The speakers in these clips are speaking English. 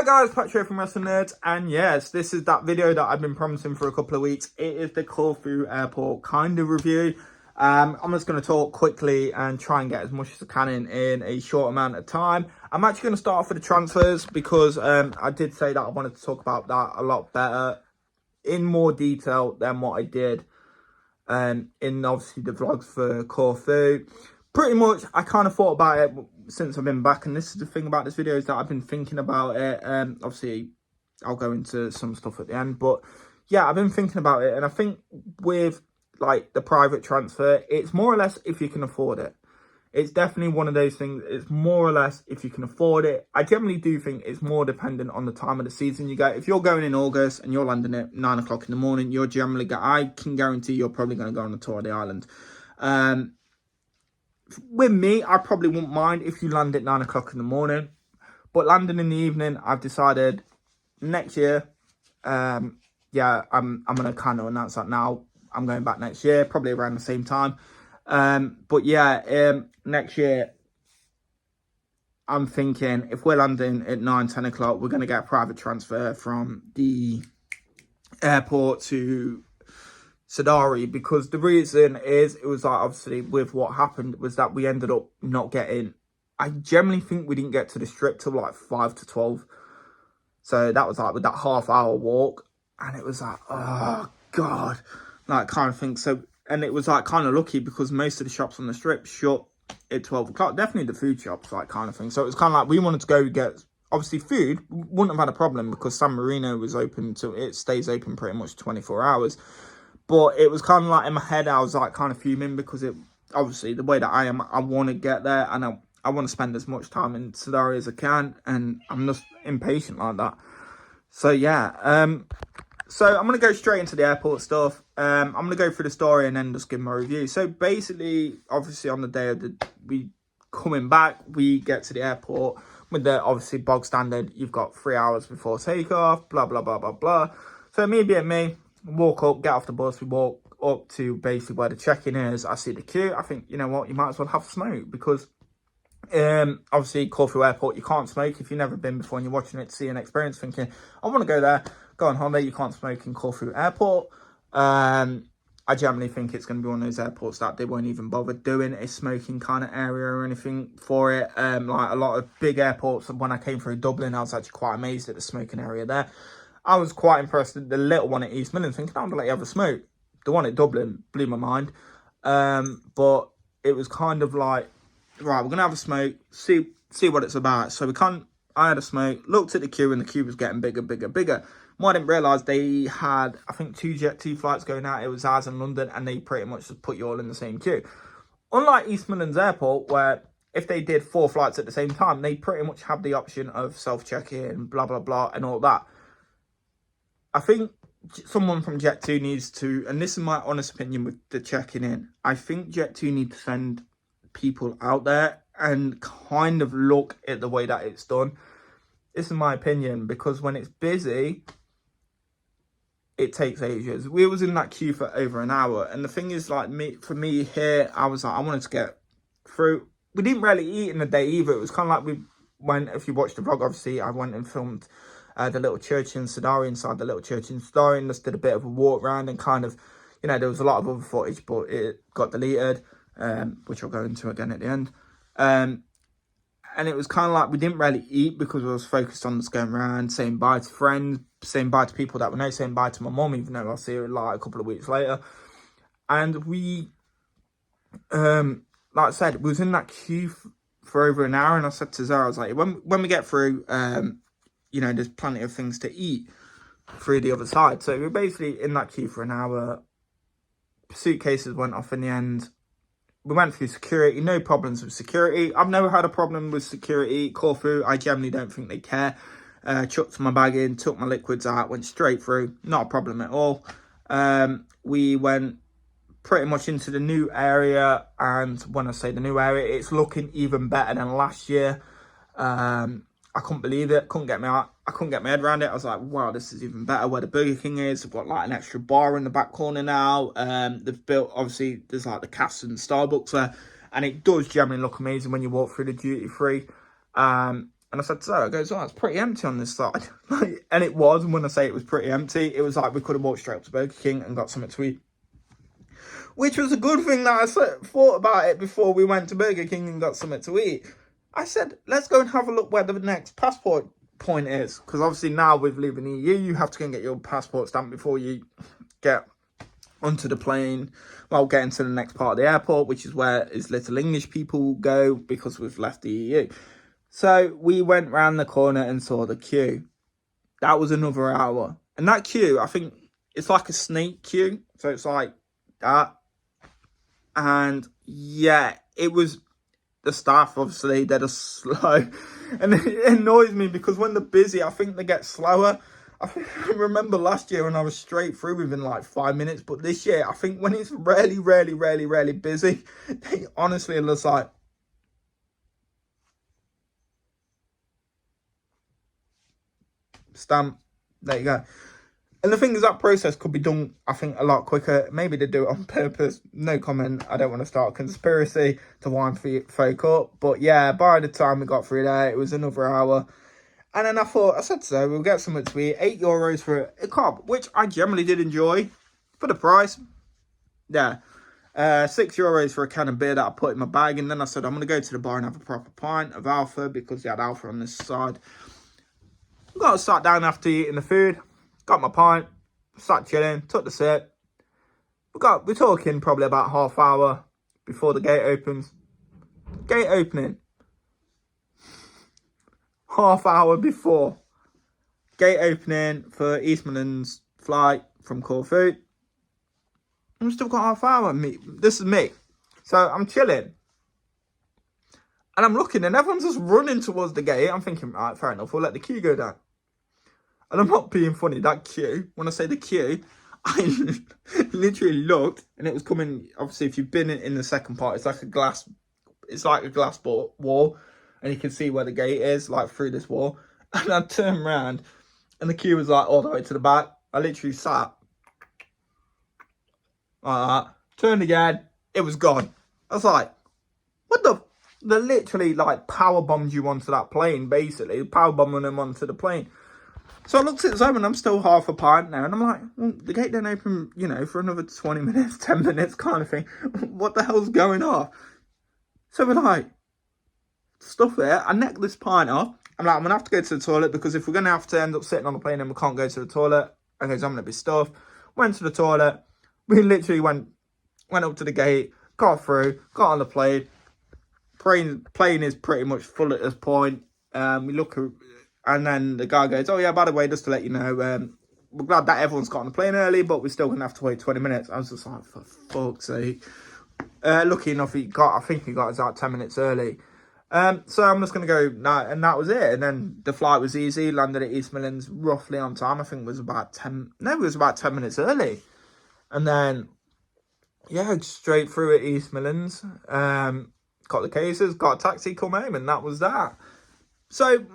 Hi guys, Patrick here from Wrestling Nerds, and yes, this is that video that I've been promising for a couple of weeks. It is the Corfu airport kind of review. I'm just going to talk quickly and try and get as much as I can in a short amount of time. I'm actually going to start off with the transfers because I did say that I wanted to talk about that a lot better, in more detail than what I did in obviously the vlogs for Corfu. Pretty much, I kind of thought about it since I've been back, and this is the thing about this video is that I've been thinking about it. Obviously, I'll go into some stuff at the end, but yeah, I've been thinking about it, and I think with like the private transfer, it's more or less if you can afford it. It's definitely one of those things. It's more or less if you can afford it. I generally do think it's more dependent on the time of the season you go. If you're going in August and you're landing at 9 o'clock in the morning, you're generally I can guarantee you're probably going to go on a tour of the island. With me, I probably wouldn't mind if you land at 9 o'clock in the morning, but landing in the evening, I've decided next year, yeah, I'm going to kind of announce that now. I'm going back next year, probably around the same time. But yeah, next year, I'm thinking if we're landing at 9, 10 o'clock, we're going to get a private transfer from the airport to Sadari, because the reason is it was like obviously with what happened was that we ended up not getting, I generally think we didn't get to the strip till like 5 to 12, so that was like with that half-hour walk, and it was like, oh god, like kind of thing. So, and it was like kind of lucky because most of the shops on the strip shut at 12 o'clock, definitely the food shops, like kind of thing. So it was kind of like we wanted to go get obviously food, wouldn't have had a problem because San Marino was open till it stays open pretty much 24 hours. But it was kind of like in my head, I was like kind of fuming because it, obviously the way that I am, I want to get there and I want to spend as much time in Sadari as I can, and I'm just impatient like that. So yeah, so I'm going to go straight into the airport stuff. I'm going to go through the story and then just give my review. So basically, obviously on the day of we coming back, we get to the airport with the obviously bog standard, you've got 3 hours before takeoff, blah, blah, blah, blah, blah. So me being me, walk up, get off the bus, we walk up to basically where the check-in is. I see the queue. I think, you know what, you might as well have a smoke because obviously Corfu Airport, you can't smoke. If you've never been before and you're watching it to see an experience thinking, I want to go there, go on holiday, you can't smoke in Corfu Airport. I generally think it's going to be one of those airports that they won't even bother doing a smoking kind of area or anything for it. Like a lot of big airports, when I came through Dublin, I was actually quite amazed at the smoking area there. I was quite impressed at the little one at East Midlands, thinking, I'm going to let you have a smoke. The one at Dublin blew my mind. But it was kind of like, right, we're going to have a smoke, see what it's about. So I had a smoke, looked at the queue, and the queue was getting bigger, bigger, bigger. What I didn't realise, they had, I think, 2 Jet2 flights going out. It was ours in London, and they pretty much just put you all in the same queue. Unlike East Midlands Airport, where if they did 4 flights at the same time, they pretty much have the option of self-check-in, blah, blah, blah, and all that. I think someone from Jet2 needs to, and this is my honest opinion with the checking in, I think Jet2 need to send people out there and kind of look at the way that it's done. This is my opinion, because when it's busy, it takes ages. We was in that queue for over an hour, and the thing is, like, for me here, I was like, I wanted to get through. We didn't really eat in the day either. It was kind of like we went, if you watched the vlog, obviously, I went and filmed the little church in Sadari, inside the little church in Sadari, and just did a bit of a walk around, and kind of, you know, there was a lot of other footage, but it got deleted, which I'll go into again at the end. And it was kind of like we didn't really eat because I was focused on just going around, saying bye to friends, saying bye to people that we know, saying bye to my mum, even though I'll see her like a couple of weeks later. And we, like I said, we was in that queue for over an hour, and I said to Zara, I was like, when we get through, you know, there's plenty of things to eat through the other side. So we were basically in that queue for an hour. Suitcases went off in the end. We went through security, no problems with security. I've never had a problem with security. Corfu, I generally don't think they care. Chucked my bag in, took my liquids out, went straight through. Not a problem at all. We went pretty much into the new area. And when I say the new area, it's looking even better than last year. I couldn't believe it. I couldn't get my head around it. I was like, wow, this is even better. Where the Burger King is, they've got like an extra bar in the back corner now. They've built, obviously, there's like the Cass and Starbucks there, and it does generally look amazing when you walk through the duty free. And I said, so, I goes, oh, it's pretty empty on this side. And it was, and when I say it was pretty empty, it was like we could have walked straight up to Burger King and got something to eat. Which was a good thing that I thought about it before we went to Burger King and got something to eat. I said, let's go and have a look where the next passport point is. Because obviously now with leaving the EU, you have to go and get your passport stamp before you get onto the plane. Well, getting to the next part of the airport, which is where is little English people go because we've left the EU. So we went round the corner and saw the queue. That was another hour. And that queue, I think, it's like a snake queue. So it's like that. And yeah, it was the staff, obviously, they're just slow. And it annoys me because when they're busy, I think they get slower. I remember last year when I was straight through within like 5 minutes. But this year, I think when it's really busy, they honestly are just like, stamp, there you go. And the thing is, that process could be done, I think, a lot quicker. Maybe they do it on purpose. No comment. I don't want to start a conspiracy to wind folk up. But yeah, by the time we got through there, it was another hour. And then I said so, we'll get something to eat. €8 for a cob, which I generally did enjoy for the price. Yeah. €6 for a can of beer that I put in my bag. And then I said, I'm going to go to the bar and have a proper pint of Alpha because they had Alpha on this side. Got sat down after eating the food, got my pint, sat chilling, took the sip. We're talking probably about half hour before the gate opens. Gate opening. Half hour before. Gate opening for Eastman's flight from Corfu. I've still got half hour. This is me. So I'm chilling. And I'm looking and everyone's just running towards the gate. I'm thinking, right, fair enough, we'll let the queue go down. And I'm not being funny, that queue, when I say the queue, I literally looked and it was coming, obviously if you've been in the second part, it's like a glass wall and you can see where the gate is, like through this wall. And I turned around and the queue was like all the way to the back. I literally sat like that, turned again, it was gone. I was like, what the... They literally like power bombed you onto that plane, basically. Power bombing them onto the plane. So I looked at the time and I'm still half a pint now. And I'm like, well, the gate don't open, for another 20 minutes, 10 minutes kind of thing. What the hell's going on? So we're like, stuff it. I necked this pint off. I'm like, I'm going to have to go to the toilet because if we're going to have to end up sitting on the plane and we can't go to the toilet, okay, so I'm going to be stuffed. Went to the toilet. We literally went up to the gate, got through, got on the plane. Plane is pretty much full at this point. We look, and then the guy goes, oh yeah, by the way, just to let you know, we're glad that everyone's got on the plane early, but we're still going to have to wait 20 minutes. I was just like, for fuck's sake. Lucky enough, I think he got us out 10 minutes early. So I'm just going to go, and that was it. And then the flight was easy, landed at East Midlands roughly on time. I think it was about 10 minutes early. And then, yeah, straight through at East Midlands. Got the cases, got a taxi, come home, and that was that. So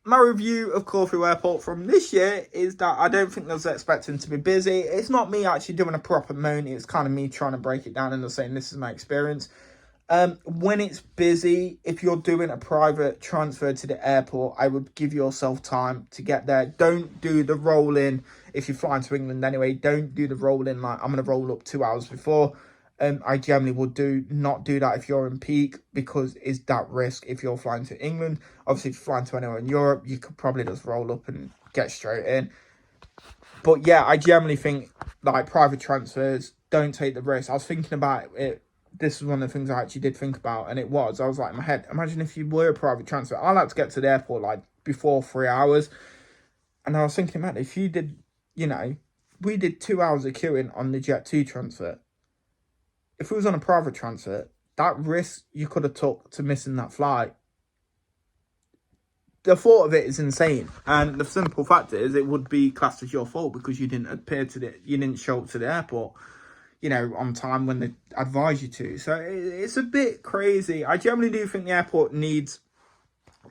my review of Corfu Airport from this year is that I don't think I was expecting to be busy. It's not me actually doing a proper moan. It's kind of me trying to break it down and just saying this is my experience. When it's busy, if you're doing a private transfer to the airport, I would give yourself time to get there. Don't do the roll in. If you're flying to England anyway, don't do the roll in like I'm going to roll up 2 hours before. I generally would not do that if you're in peak because it's that risk if you're flying to England. Obviously, if you're flying to anywhere in Europe, you could probably just roll up and get straight in. But yeah, I generally think like private transfers, don't take the risk. I was thinking about it. This is one of the things I actually did think about, and I was like in my head, imagine if you were a private transfer. I like to get to the airport like before 3 hours. And I was thinking, man, if you did, we did 2 hours of queuing on the Jet2 transfer. If it was on a private transfer, that risk you could have took to missing that flight, the thought of it is insane. And the simple fact is, it would be classed as your fault because you didn't show up to the airport, on time when they advise you to. So it's a bit crazy. I generally do think the airport needs,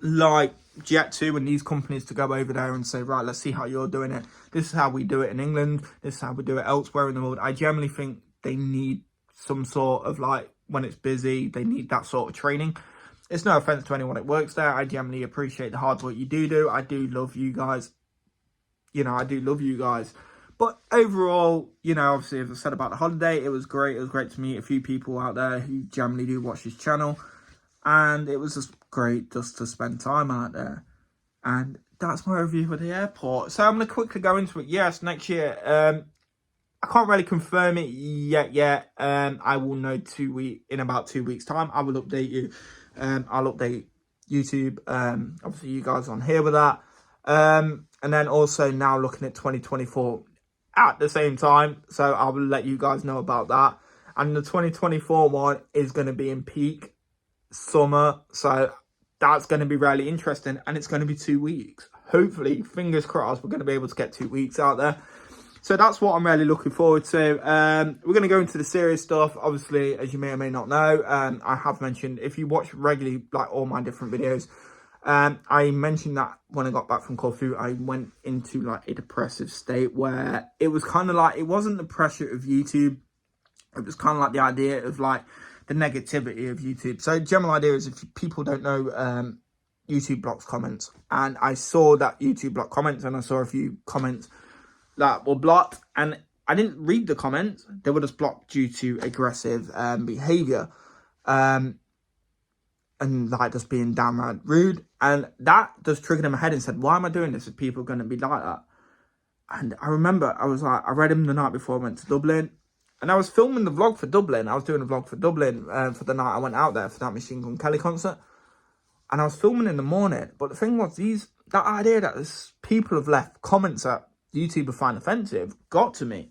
like Jet2 and these companies, to go over there and say, right, let's see how you're doing it. This is how we do it in England. This is how we do it elsewhere in the world. I generally think they need some sort of, like, when it's busy, they need that sort of training. it's no offense to anyone that works there. I genuinely appreciate the hard work you do. I do love you guys. You know, I do love you guys. But overall, you know, obviously, as I said about the holiday, it was great. It was great to meet a few people out there who generally do watch this channel. And it was just great just to spend time out there. And that's my review of the airport. So I'm going to quickly go into it. Yes, next year. I can't really confirm it yet. I will know in about 2 weeks' time. I will update you. I'll update YouTube. Obviously, you guys on here with that. And then also now looking at 2024 at the same time. So I will let you guys know about that. And the 2024 one is going to be in peak summer. So that's going to be really interesting. And it's going to be 2 weeks. Hopefully, fingers crossed, we're going to be able to get 2 weeks out there. So that's what I'm really looking forward to. We're going to go into the serious stuff. Obviously, as you may or may not know, I have mentioned, if you watch regularly, like all my different videos, I mentioned that when I got back from Corfu, I went into like a depressive state where it was kind of like, it wasn't the pressure of YouTube. It was kind of like the idea of like the negativity of YouTube. So general idea is, if people don't know, YouTube blocks comments. And I saw that YouTube blocked comments, and I saw a few comments that were blocked, and I didn't read the comments. They were just blocked due to aggressive behavior, and like just being downright rude. And that just triggered in my head and said, why am I doing this if people are going to be like that? And I remember I was like, I read him the night before I went to Dublin, and I was filming the vlog for Dublin. I was doing a vlog for Dublin for the night I went out there for that Machine Gun Kelly concert, and I was filming in the morning. But the thing was, that idea that people have left comments that YouTubers find offensive got to me.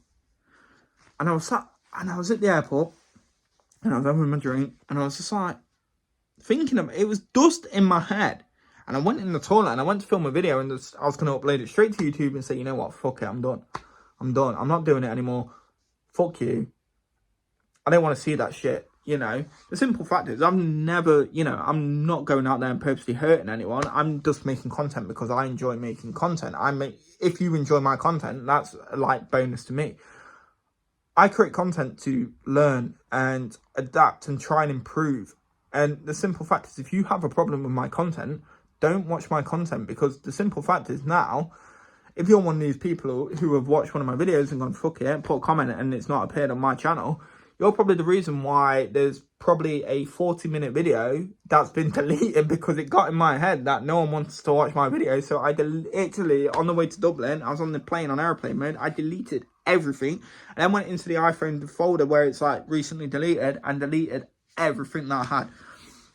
And I was at the airport, and I was having my drink, and I was just like thinking of it. Was dust in my head, and I went in the toilet and I went to film a video, and I was going to upload it straight to YouTube and say, you know what, fuck it, I'm done. I'm not doing it anymore. Fuck you. I don't want to see that shit. You know, the simple fact is, I'm not going out there and purposely hurting anyone. I'm just making content because I enjoy making content. If you enjoy my content, that's a like bonus to me. I create content to learn and adapt and try and improve. And the simple fact is, if you have a problem with my content, don't watch my content, because the simple fact is now, if you're one of these people who have watched one of my videos and gone, fuck it, put a comment and it's not appeared on my channel, you're probably the reason why there's probably a 40-minute video that's been deleted, because it got in my head that no one wants to watch my video. So I literally, on the way to Dublin, I was on the plane on airplane mode. I deleted everything, and then went into the iPhone folder where it's like recently deleted, and deleted everything that I had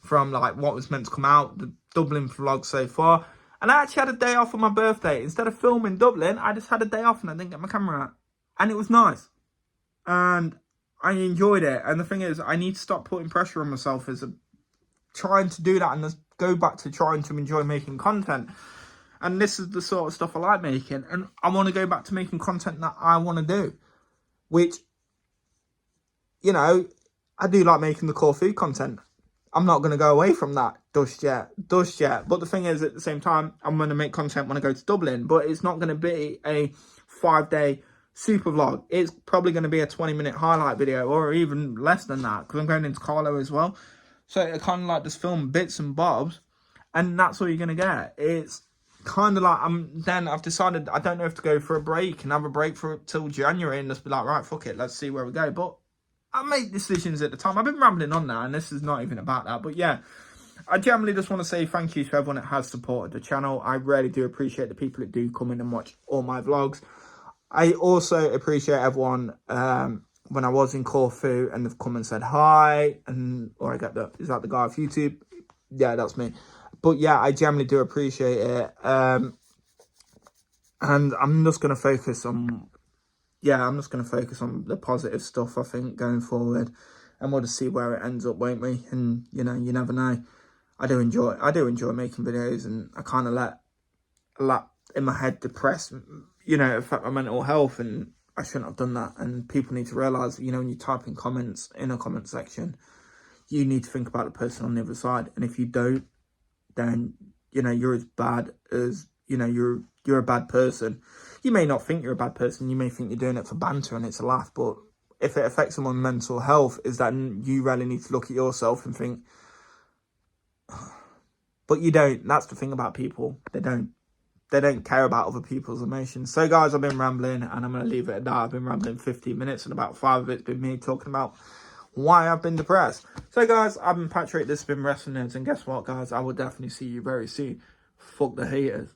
from like what was meant to come out, the Dublin vlog so far. And I actually had a day off on my birthday. Instead of filming Dublin, I just had a day off and I didn't get my camera out. And it was nice. And I enjoyed it. And the thing is, I need to stop putting pressure on myself trying to do that, and just go back to trying to enjoy making content. And this is the sort of stuff I like making. And I want to go back to making content that I want to do. Which, you know, I do like making the core food content. I'm not going to go away from that just yet. But the thing is, at the same time, I'm going to make content when I go to Dublin. But it's not going to be a 5-day super vlog. It's probably going to be a 20-minute highlight video, or even less than that, because I'm going into Carlo as well. So I kind of like just film bits and bobs, and that's all you're going to get. It's kind of like, I've decided I don't know if to go for a break and have a break till January and just be like, right, fuck it, let's see where we go. But I make decisions at the time. I've been rambling on now, and this is not even about that. But yeah, I generally just want to say thank you to everyone that has supported the channel. I really do appreciate the people that do come in and watch all my vlogs. I also appreciate everyone when I was in Corfu and they've come and said hi, or I get is that the guy off YouTube? Yeah, that's me. But yeah, I generally do appreciate it. And I'm just going to focus on, the positive stuff, I think, going forward. And we'll just see where it ends up, won't we? And, you know, you never know. I do enjoy making videos, and I kind of let a lot in my head depress, you know, affect my mental health, and I shouldn't have done that. And people need to realise, you know, when you type in comments in a comment section, you need to think about the person on the other side. And if you don't, then, you know, you're as bad as, you know, you're a bad person. You may not think you're a bad person. You may think you're doing it for banter and it's a laugh. But if it affects someone's mental health, is that you really need to look at yourself and think, But you don't. That's the thing about people. They don't care about other people's emotions. So guys, I've been rambling and I'm going to leave it at that. I've been rambling 15 minutes and about 5 of it's been me talking about why I've been depressed. So guys, I've been Patrick. This has been Wrestling Nerds. And guess what, guys? I will definitely see you very soon. Fuck the haters.